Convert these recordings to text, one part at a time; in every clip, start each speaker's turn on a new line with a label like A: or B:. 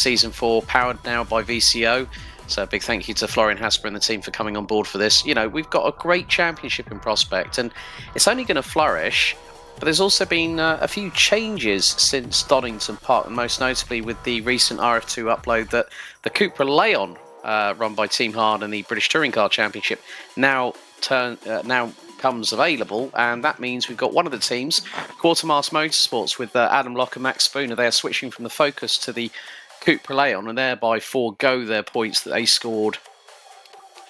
A: Season 4, powered now by VCO. So a big thank you to Florian Hasper and the team for coming on board for this. You know, we've got a great championship in prospect, and it's only going to flourish. But there's also been a few changes since Donington Park, and most notably with the recent RF2 upload that the Cupra Leon, run by Team Hard and the British Touring Car Championship, now comes available, and that means we've got one of the teams, Quartermaster Motorsports, with Adam Locke and Max Spooner. They are switching from the Focus to the Cupra Leon, and thereby forego their points that they scored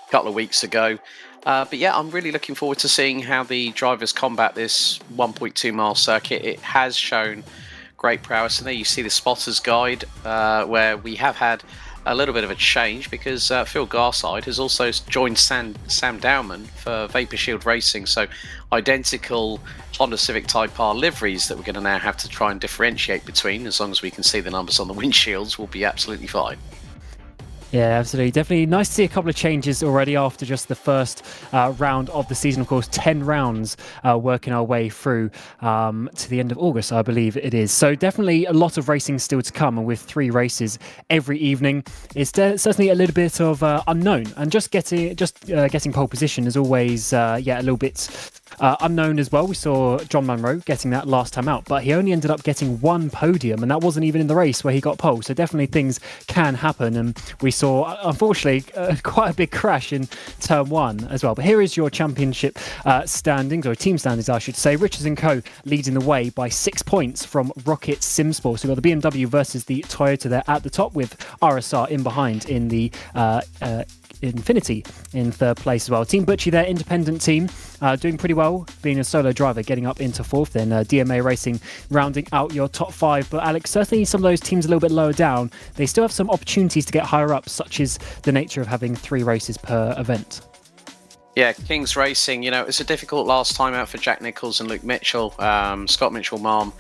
A: a couple of weeks ago. But yeah, I'm really looking forward to seeing how the drivers combat this 1.2 mile circuit. It has shown great prowess, and there you see the spotters guide, where we have had a little bit of a change because Phil Garside has also joined Sam Dowman for Vapor Shield Racing. So identical Honda Civic Type R liveries that we're going to now have to try and differentiate between. As long as we can see the numbers on the windshields, we'll be absolutely fine.
B: Yeah, absolutely. Definitely nice to see a couple of changes already after just the first round of the season. Of course, 10 rounds working our way through to the end of August, I believe it is. So definitely a lot of racing still to come, and with 3 races every evening, it's certainly a little bit of unknown. And just getting pole position is always a little bit unknown as well. We saw John Munro getting that last time out, but he only ended up getting 1 podium, and that wasn't even in the race where he got pole. So definitely things can happen, and we saw, unfortunately, quite a big crash in turn 1 as well. But here is your championship standings, or team standings, I should say. Richards & Co. leading the way by 6 points from Rocket Simsport. So we've got the BMW versus the Toyota there at the top, with RSR in behind in the Infinity in 3rd place as well. Team Butchie there, independent team, doing pretty well, being a solo driver, getting up into 4th. Then DMA Racing rounding out your top 5. But Alex, certainly some of those teams a little bit lower down, they still have some opportunities to get higher up, such as the nature of having 3 races per event.
A: Yeah, Kings Racing, you know, it was a difficult last time out for Jack Nichols and Luke Mitchell. Scott Mitchell-Marm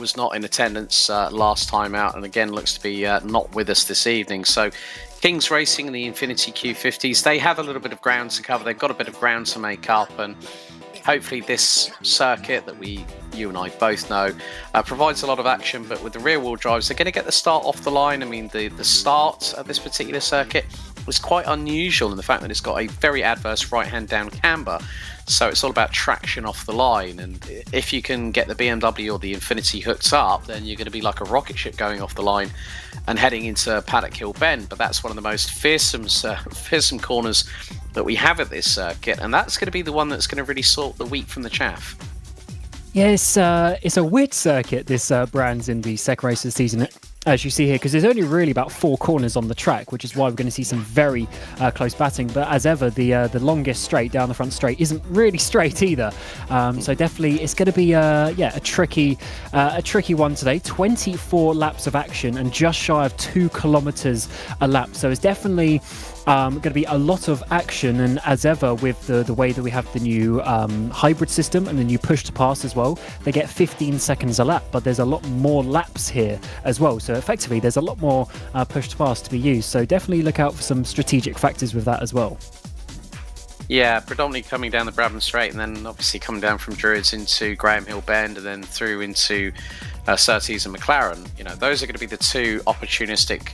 A: was not in attendance last time out, and again looks to be not with us this evening. So Kings Racing and the Infinity Q50s, they have a little bit of ground to cover. They've got a bit of ground to make up, and hopefully this circuit that you and I both know provides a lot of action. But with the rear-wheel drives, they're going to get the start off the line. I mean, the start of this particular circuit was quite unusual in the fact that it's got a very adverse right-hand down camber. So it's all about traction off the line, and if you can get the BMW or the Infinity hooked up, then you're going to be like a rocket ship going off the line and heading into Paddock Hill Bend. But that's one of the most fearsome corners that we have at this circuit, and that's going to be the one that's going to really sort the wheat from the chaff.
B: Yeah, it's a weird circuit, this Brands Indy Sec race this season, as you see here, because there's only really about 4 corners on the track, which is why we're going to see some very close batting. But as ever, the longest straight down the front straight isn't really straight either. So definitely, it's going to be a tricky one today. 24 laps of action and just shy of 2 kilometers a lap. So it's definitely going to be a lot of action, and as ever with the way that we have the new hybrid system and the new push to pass as well, they get 15 seconds a lap, but there's a lot more laps here as well. So effectively, there's a lot more push to pass to be used. So definitely look out for some strategic factors with that as well.
A: Yeah, predominantly coming down the Brabham Straight, and then obviously coming down from Druids into Graham Hill Bend, and then through into Surtees and McLaren. You know, those are going to be the 2 opportunistic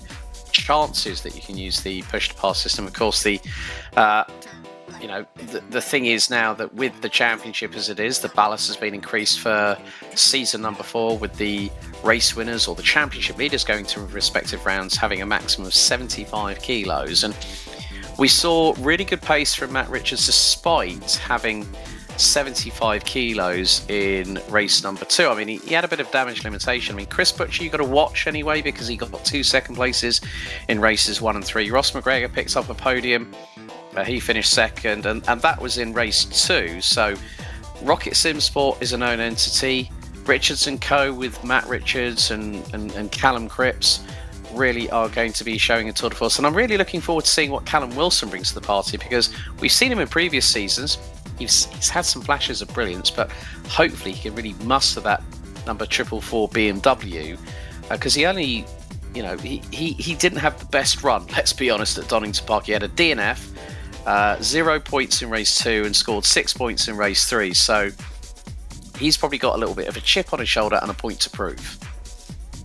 A: chances that you can use the push to pass system. Of course, the thing is now that with the championship as it is, the ballast has been increased for season number 4, with the race winners or the championship leaders going to respective rounds having a maximum of 75 kilos. And we saw really good pace from Matt Richards despite having 75 kilos in race number 2. I mean, he had a bit of damage limitation. I mean, Chris Butcher, you got to watch anyway, because he got 2 second places in races 1 and 3. Ross McGregor picks up a podium. He finished second, and that was in race 2. So Rocket Simsport is a known entity. Richards & Co. with Matt Richards and Callum Cripps really are going to be showing a tour de force. And I'm really looking forward to seeing what Callum Wilson brings to the party, because we've seen him in previous seasons. He's had some flashes of brilliance, but hopefully he can really muster that number 444 BMW, because he only, he didn't have the best run, let's be honest, at Donington Park. He had a DNF, 0 points in race 2 and scored 6 points in race 3. So he's probably got a little bit of a chip on his shoulder and a point to prove.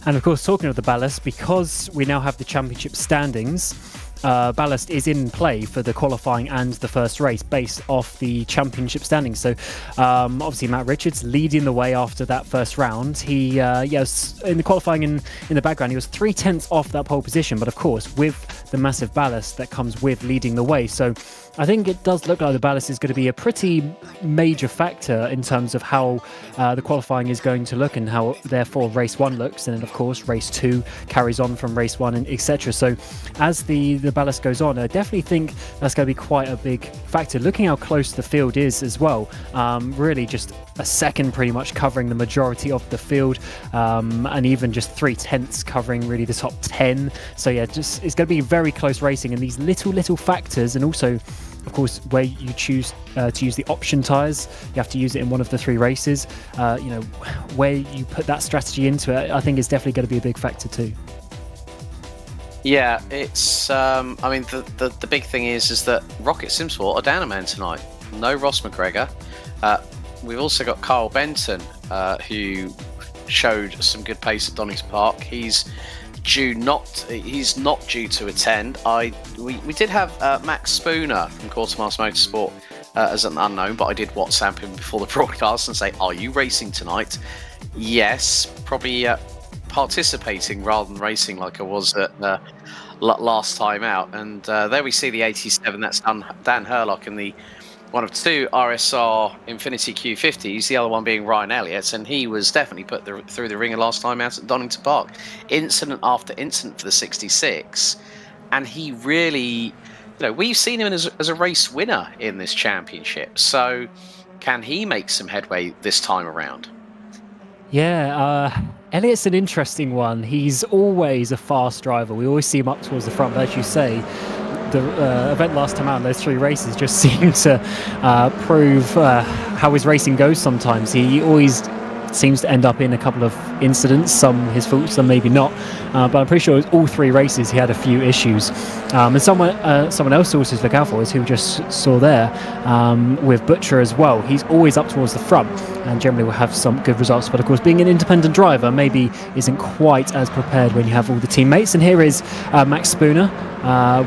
B: And of course, talking of the ballast, because we now have the championship standings, ballast is in play for the qualifying and the first race based off the championship standings. So obviously Matt Richards leading the way after that first round. He yes, in the qualifying in the background, he was 3/10 off that pole position, but of course with the massive ballast that comes with leading the way. So I think it does look like the ballast is going to be a pretty major factor in terms of how the qualifying is going to look and how therefore race 1 looks, and then of course race 2 carries on from race 1 and etc. So as the ballast goes on, I definitely think that's going to be quite a big factor. Looking how close the field is as well, really just a second pretty much covering the majority of the field, and even just 3/10 covering really the top 10. So yeah, just it's going to be very close racing, and these little factors, and also of course where you choose to use the option tyres, you have to use it in one of the 3 races. Where you put that strategy into it, I think is definitely going to be a big factor too.
A: Yeah, it's. I mean, the big thing is that Rocket Simsport are down a man tonight. No Ross McGregor. We've also got Kyle Benton, who showed some good pace at Donington Park. He's not due to attend. We did have Max Spooner from Quartermaster Motorsport as an unknown, but I did WhatsApp him before the broadcast and say, "Are you racing tonight?" Yes, probably participating rather than racing like I was at last time out. And there we see the 87. That's Dan Herlock in the one of 2 RSR Infinity Q50s, the other one being Ryan Elliott's, and he was definitely put through the ringer last time out at Donington Park. Incident after incident for the 66, and he really, we've seen him as a race winner in this championship. So can he make some headway this time around?
B: Yeah, Elliott's an interesting one. He's always a fast driver. We always see him up towards the front, but as you say, the event last time out, those 3 races just seem to prove how his racing goes sometimes. He always seems to end up in a couple of incidents, some his fault, some maybe not, but I'm pretty sure all 3 races he had a few issues. And someone else also to look out for is who we just saw there with Butcher as well. He's always up towards the front and generally will have some good results, but of course being an independent driver maybe isn't quite as prepared when you have all the teammates. And here is Max Spooner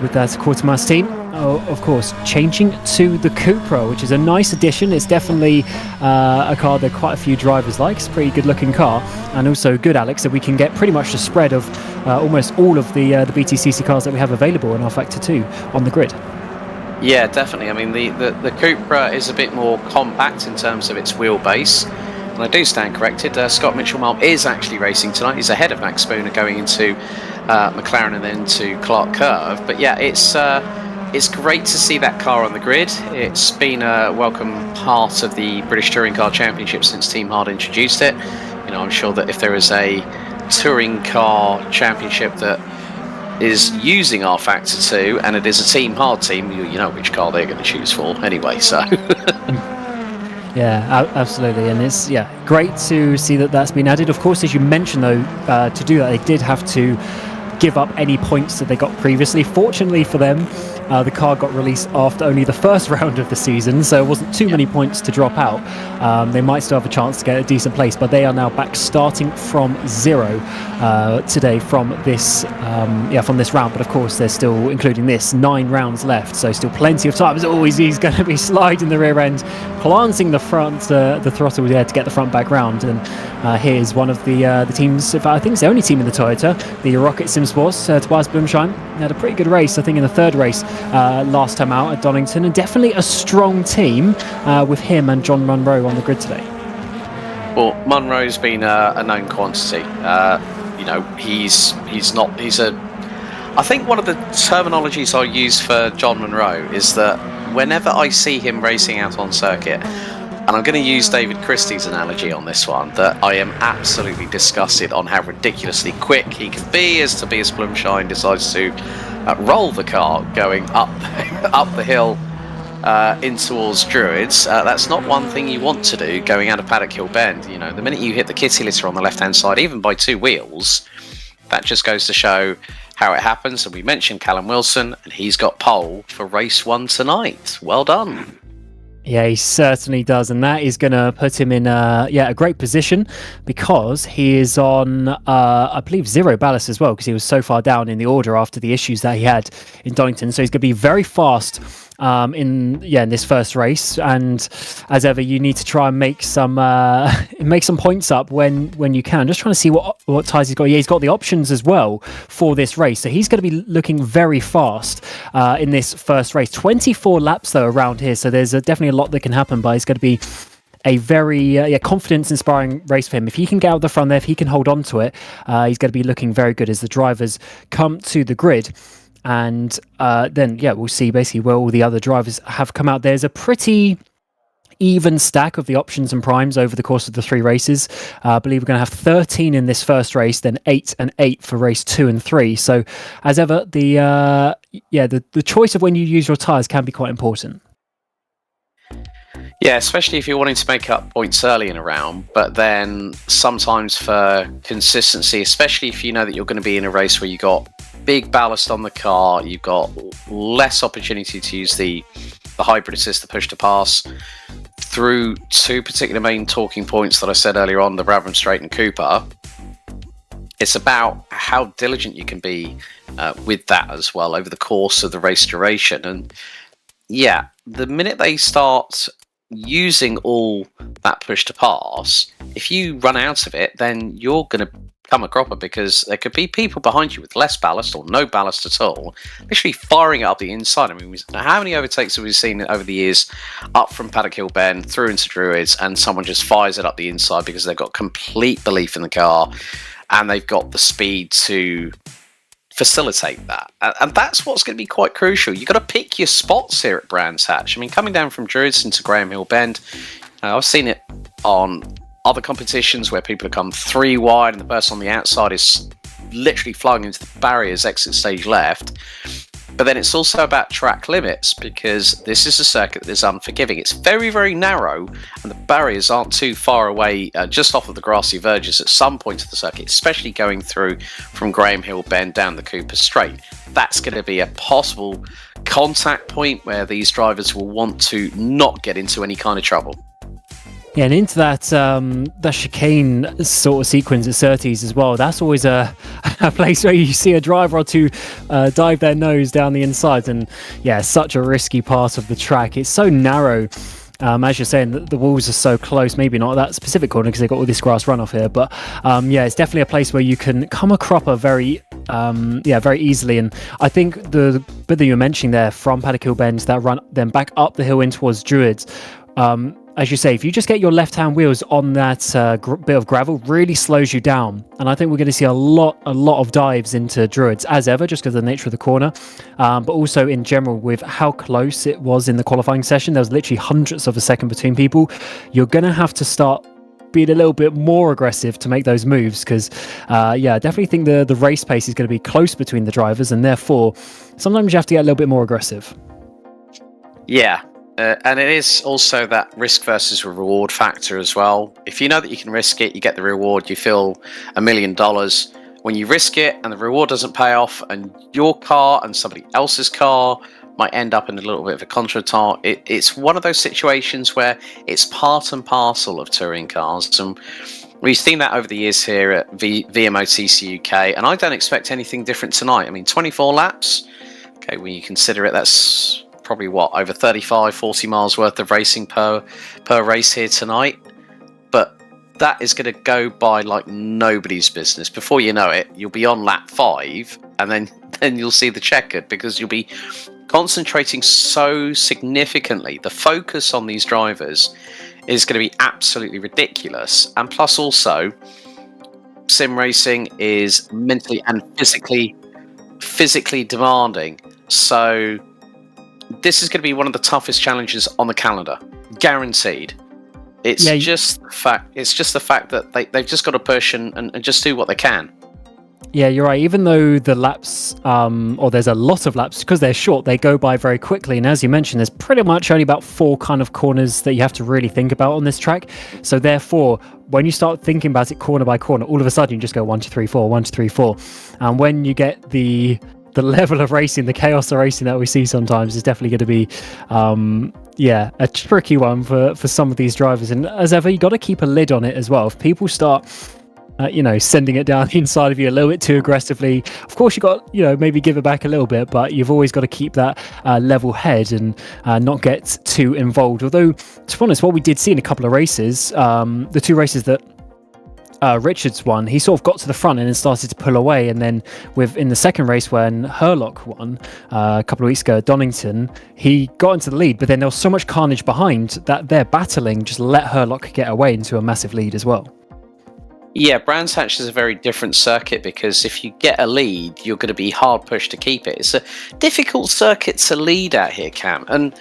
B: with that Quartermaster team. Of course, changing to the Cupra, which is a nice addition. It's definitely a car that quite a few drivers like. It's a pretty good looking car, and also good, Alex, that we can get pretty much the spread of almost all of the BTCC cars that we have available in our Factor 2 on the grid.
A: Yeah, definitely. I mean, the Cupra is a bit more compact in terms of its wheelbase. And I do stand corrected. Scott Mitchell-Malm is actually racing tonight. He's ahead of Max Spooner going into McLaren and then to Clark Curve. But yeah, it's great to see that car on the grid. It's been a welcome part of the British Touring Car Championship since Team Hard introduced it. I'm sure that if there is a touring car championship that is using our Factor 2 and it is a Team Hard team, you know which car they're going to choose for anyway. So.
B: Yeah, absolutely, and it's great to see that that's been added. Of course, as you mentioned though, to do that they did have to give up any points that they got previously. Fortunately for them, the car got released after only the first round of the season, so it wasn't too many points to drop out. They might still have a chance to get a decent place, but they are now back starting from 0 today from this round. But of course, there's still, including this, 9 rounds left, so still plenty of time. As always, he's going to be sliding the rear end, planting the front, the throttle there to get the front back round. And here's one of the teams, I think it's the only team in the Toyota, the Rocket Simsports, Tobias Blumschein. Had a pretty good race, I think, in the 3rd race last time out at Donington, and definitely a strong team with him and John Munro on the grid today.
A: Well, Munro's been a known quantity. I think one of the terminologies I use for John Munro is that whenever I see him racing out on circuit, and I'm going to use David Christie's analogy on this one, that I am absolutely disgusted on how ridiculously quick he can be as Tobias Blumschein decides to roll the car going up the hill in towards Druids. That's not one thing you want to do going out of Paddock Hill Bend. The minute you hit the kitty litter on the left hand side, even by 2 wheels, that just goes to show how it happens. And we mentioned Callum Wilson, and he's got pole for race 1 tonight. Well done.
B: Yeah, he certainly does, and that is going to put him in a great position, because he is on I believe 0 ballast as well, because he was so far down in the order after the issues that he had in Donington. So he's going to be very fast in this first race, and as ever, you need to try and make some points up when you can. Just trying to see what tyres he's got. Yeah, he's got the options as well for this race, so he's going to be looking very fast in this first race. 24 laps though around here, so there's definitely a lot that can happen, but it's going to be a very confidence-inspiring race for him. If he can get out the front there, if he can hold on to it, he's going to be looking very good as the drivers come to the grid. And then we'll see basically where all the other drivers have come out. There's a pretty even stack of the options and primes over the course of the 3 races. I believe we're going to have 13 in this first race, then 8 and 8 for race 2 and 3. So as ever, the choice of when you use your tyres can be quite important.
A: Yeah, especially if you're wanting to make up points early in a round, but then sometimes for consistency, especially if you know that you're going to be in a race where you've got big ballast on the car, you've got less opportunity to use the hybrid assist, the push to pass, through 2 particular main talking points that I said earlier on, the Rotherham Straight and Cooper. It's about how diligent you can be with that as well over the course of the race duration. And yeah, the minute they start using all that push to pass, if you run out of it, then you're going to come a cropper, because there could be people behind you with less ballast or no ballast at all, literally firing it up the inside. I mean, how many overtakes have we seen over the years up from Paddock Hill Bend through into Druids, and someone just fires it up the inside because they've got complete belief in the car and they've got the speed to facilitate that. And that's what's going to be quite crucial. You've got to pick your spots here at Brands Hatch. I mean, coming down from Druids into Graham Hill Bend, I've seen it on other competitions where people have come 3 wide and the person on the outside is literally flying into the barriers, exit stage left. But then it's also about track limits, because this is a circuit that is unforgiving. It's very, very narrow, and the barriers aren't too far away, just off of the grassy verges at some points of the circuit, especially going through from Graham Hill Bend down the Cooper Straight. That's going to be a possible contact point where these drivers will want to not get into any kind of trouble.
B: Yeah, and into that chicane sort of sequence at Surtees as well. That's always a place where you see a driver or two dive their nose down the inside, and yeah, such a risky part of the track. It's so narrow. As you're saying, the walls are so close. Maybe not that specific corner because they've got all this grass runoff here, but it's definitely a place where you can come a cropper very easily. And I think the bit that you were mentioning there from Paddock Hill Bend, that run then back up the hill in towards Druids. As you say, if you just get your left-hand wheels on that bit of gravel, really slows you down. And I think we're going to see a lot of dives into Druids, as ever, just because of the nature of the corner. But also in general, with how close it was in the qualifying session, there was literally hundredths of a second between people. You're going to have to start being a little bit more aggressive to make those moves, because I definitely think the race pace is going to be close between the drivers, and therefore sometimes you have to get a little bit more aggressive. Yeah.
A: And it is also that risk versus reward factor as well. If you know that you can risk it, you get the reward, you feel $1 million. When you risk it and the reward doesn't pay off, and your car and somebody else's car might end up in a little bit of a contretemps, it's one of those situations where it's part and parcel of touring cars. And we've seen that over the years here at VMO TCUK, and I don't expect anything different tonight. I mean, 24 laps, okay, when you consider it, that's probably over 35-40 miles worth of racing per race here tonight. But that is going to go by like nobody's business. Before you know it, you'll be on lap 5, and then you'll see the checkered, because you'll be concentrating so significantly. The focus on these drivers is going to be absolutely ridiculous. And plus also, sim racing is mentally and physically demanding. So this is going to be one of the toughest challenges on the calendar, guaranteed. It's just the fact that they've just got to push and just do what they can.
B: Yeah, you're right. Even though the laps, or there's a lot of laps, because they're short, they go by very quickly. And as you mentioned, there's pretty much only about 4 kind of corners that you have to really think about on this track. So therefore, when you start thinking about it corner by corner, all of a sudden you just go 1, 2, 3, 4, 1, 2, 3, 4. And when you get the level of racing, the chaos of racing that we see sometimes is definitely going to be yeah, a tricky one for some of these drivers. And as ever, you got to keep a lid on it as well. If people start, sending it down the inside of you a little bit too aggressively, of course you got, maybe give it back a little bit, but you've always got to keep that level head and not get too involved. Although, to be honest, what we did see in a couple of races, the two races that Richards won, he sort of got to the front and then started to pull away, and then in the second race when Herlock won a couple of weeks ago at Donington, he got into the lead, but then there was so much carnage behind that their battling just let Herlock get away into a massive lead as well.
A: Yeah, Brands Hatch is a very different circuit, because if you get a lead, you're going to be hard pushed to keep it. It's a difficult circuit to lead out here, Cam, and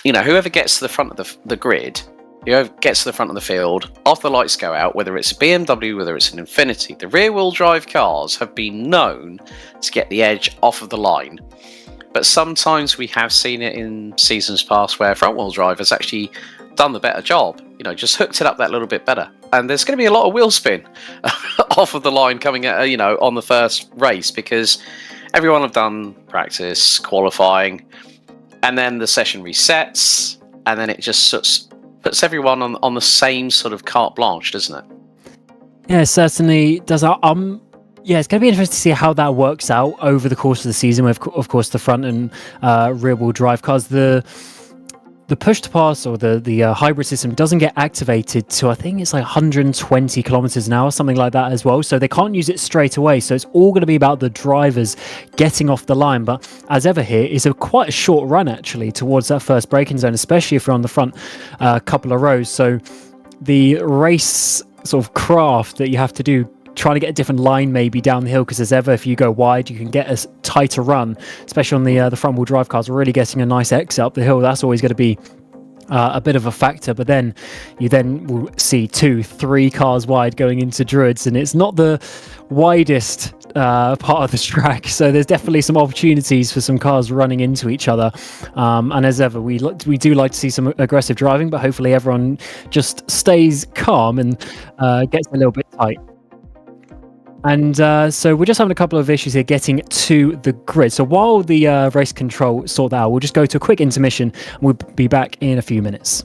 A: whoever gets to the front of the grid, whoever gets to the front of the field, after the lights go out, whether it's a BMW, whether it's an Infiniti, the rear-wheel drive cars have been known to get the edge off of the line. But sometimes we have seen it in seasons past where front-wheel drive has actually done the better job, just hooked it up that little bit better. And there's going to be a lot of wheel spin off of the line coming at, on the first race, because everyone have done practice, qualifying, and then the session resets, and then it just puts everyone on the same sort of carte blanche, doesn't it?
B: Yeah, certainly does. Yeah, it's going to be interesting to see how that works out over the course of the season with, of course, the front and rear-wheel drive cars. The push-to-pass or the hybrid system doesn't get activated to, I think it's like 120 kilometers an hour, something like that as well. So they can't use it straight away. So it's all going to be about the drivers getting off the line. But as ever here, it's quite a short run actually towards that first braking zone, especially if you're on the front couple of rows. So the race sort of craft that you have to do, trying to get a different line maybe down the hill, because as ever, if you go wide, you can get a tighter run, especially on the front wheel drive cars, really getting a nice exit up the hill. That's always going to be a bit of a factor. But then you will see 2-3 cars wide going into Druids, and it's not the widest part of the track, so there's definitely some opportunities for some cars running into each other. And as ever, we do like to see some aggressive driving, but hopefully everyone just stays calm and gets a little bit tight. And so we're just having a couple of issues here getting to the grid. So while the race control sort that out, we'll just go to a quick intermission and we'll be back in a few minutes.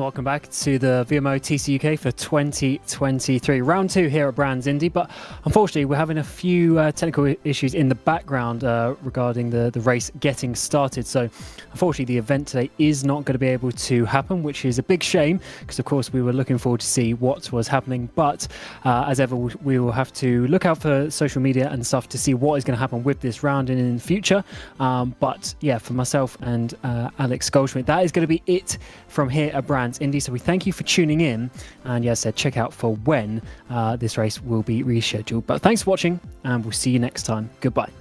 B: Welcome back to the VMO TCUK for 2023. Round 2 here at Brands Indy, but unfortunately we're having a few technical issues in the background regarding the race getting started. So unfortunately the event today is not going to be able to happen, which is a big shame because of course we were looking forward to see what was happening. But as ever, we will have to look out for social media and stuff to see what is going to happen with this round in the future. But yeah, for myself and Alex Goldschmidt, that is going to be it from here at Brands Indy. So we thank you for tuning in, and yeah, I said check out for when this race will be rescheduled. But thanks for watching, and we'll see you next time. Goodbye.